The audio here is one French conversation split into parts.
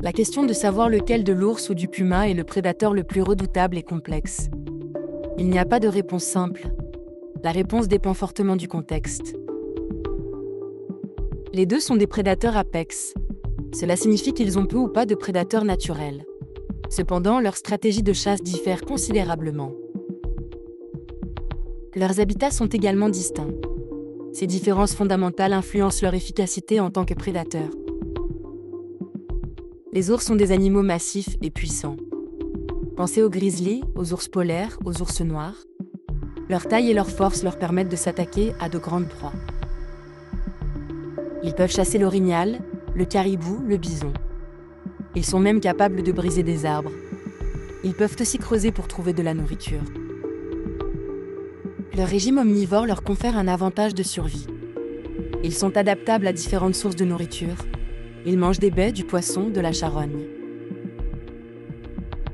La question de savoir lequel de l'ours ou du puma est le prédateur le plus redoutable est complexe. Il n'y a pas de réponse simple. La réponse dépend fortement du contexte. Les deux sont des prédateurs apex. Cela signifie qu'ils ont peu ou pas de prédateurs naturels. Cependant, leur stratégie de chasse diffère considérablement. Leurs habitats sont également distincts. Ces différences fondamentales influencent leur efficacité en tant que prédateurs. Les ours sont des animaux massifs et puissants. Pensez aux grizzlies, aux ours polaires, aux ours noirs. Leur taille et leur force leur permettent de s'attaquer à de grandes proies. Ils peuvent chasser l'orignal, le caribou, le bison. Ils sont même capables de briser des arbres. Ils peuvent aussi creuser pour trouver de la nourriture. Leur régime omnivore leur confère un avantage de survie. Ils sont adaptables à différentes sources de nourriture. Ils mangent des baies, du poisson, de la charogne.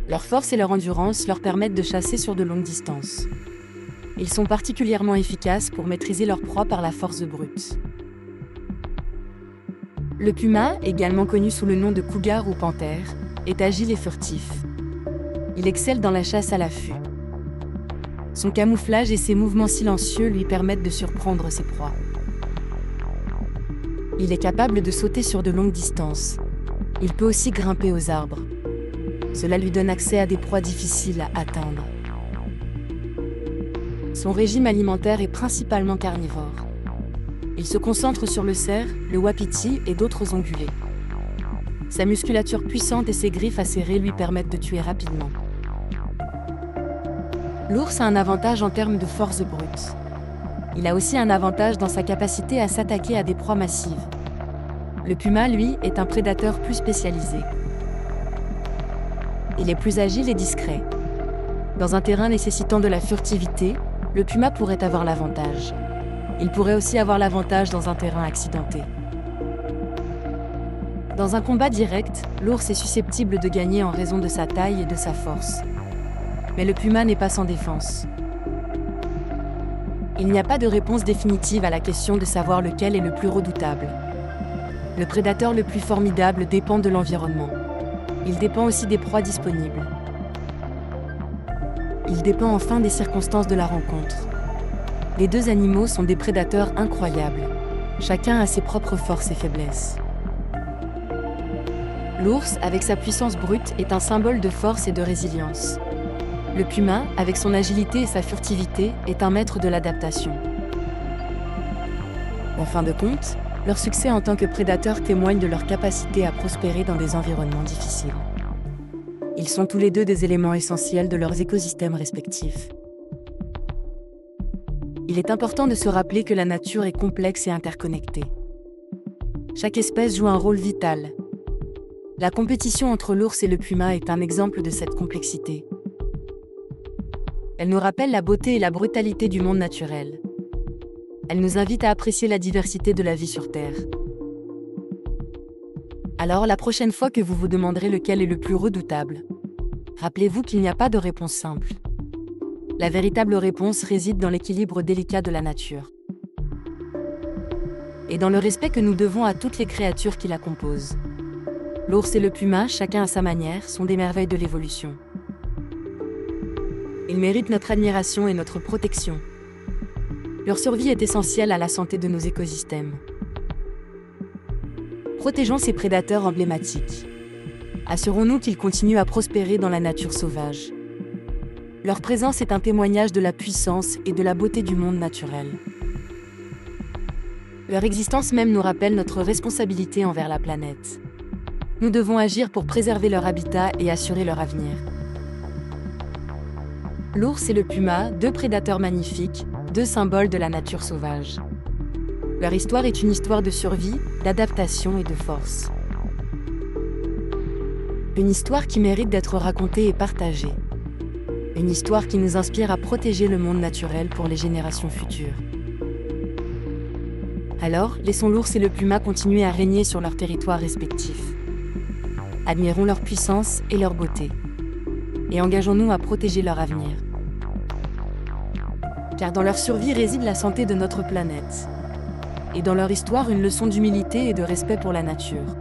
Leur force et leur endurance leur permettent de chasser sur de longues distances. Ils sont particulièrement efficaces pour maîtriser leur proie par la force brute. Le puma, également connu sous le nom de cougar ou panthère, est agile et furtif. Il excelle dans la chasse à l'affût. Son camouflage et ses mouvements silencieux lui permettent de surprendre ses proies. Il est capable de sauter sur de longues distances. Il peut aussi grimper aux arbres. Cela lui donne accès à des proies difficiles à atteindre. Son régime alimentaire est principalement carnivore. Il se concentre sur le cerf, le wapiti et d'autres ongulés. Sa musculature puissante et ses griffes acérées lui permettent de tuer rapidement. L'ours a un avantage en termes de force brute. Il a aussi un avantage dans sa capacité à s'attaquer à des proies massives. Le puma, lui, est un prédateur plus spécialisé. Il est plus agile et discret. Dans un terrain nécessitant de la furtivité, le puma pourrait avoir l'avantage. Il pourrait aussi avoir l'avantage dans un terrain accidenté. Dans un combat direct, l'ours est susceptible de gagner en raison de sa taille et de sa force. Mais le puma n'est pas sans défense. Il n'y a pas de réponse définitive à la question de savoir lequel est le plus redoutable. Le prédateur le plus formidable dépend de l'environnement. Il dépend aussi des proies disponibles. Il dépend enfin des circonstances de la rencontre. Les deux animaux sont des prédateurs incroyables. Chacun a ses propres forces et faiblesses. L'ours, avec sa puissance brute, est un symbole de force et de résilience. Le puma, avec son agilité et sa furtivité, est un maître de l'adaptation. En fin de compte, leur succès en tant que prédateurs témoigne de leur capacité à prospérer dans des environnements difficiles. Ils sont tous les deux des éléments essentiels de leurs écosystèmes respectifs. Il est important de se rappeler que la nature est complexe et interconnectée. Chaque espèce joue un rôle vital. La compétition entre l'ours et le puma est un exemple de cette complexité. Elle nous rappelle la beauté et la brutalité du monde naturel. Elle nous invite à apprécier la diversité de la vie sur Terre. Alors, la prochaine fois que vous vous demanderez lequel est le plus redoutable, rappelez-vous qu'il n'y a pas de réponse simple. La véritable réponse réside dans l'équilibre délicat de la nature. Et dans le respect que nous devons à toutes les créatures qui la composent. L'ours et le puma, chacun à sa manière, sont des merveilles de l'évolution. Ils méritent notre admiration et notre protection. Leur survie est essentielle à la santé de nos écosystèmes. Protégeons ces prédateurs emblématiques. Assurons-nous qu'ils continuent à prospérer dans la nature sauvage. Leur présence est un témoignage de la puissance et de la beauté du monde naturel. Leur existence même nous rappelle notre responsabilité envers la planète. Nous devons agir pour préserver leur habitat et assurer leur avenir. L'ours et le puma, deux prédateurs magnifiques, deux symboles de la nature sauvage. Leur histoire est une histoire de survie, d'adaptation et de force. Une histoire qui mérite d'être racontée et partagée. Une histoire qui nous inspire à protéger le monde naturel pour les générations futures. Alors, laissons l'ours et le puma continuer à régner sur leurs territoires respectifs. Admirons leur puissance et leur beauté. Et engageons-nous à protéger leur avenir. Car dans leur survie réside la santé de notre planète. Et dans leur histoire, une leçon d'humilité et de respect pour la nature.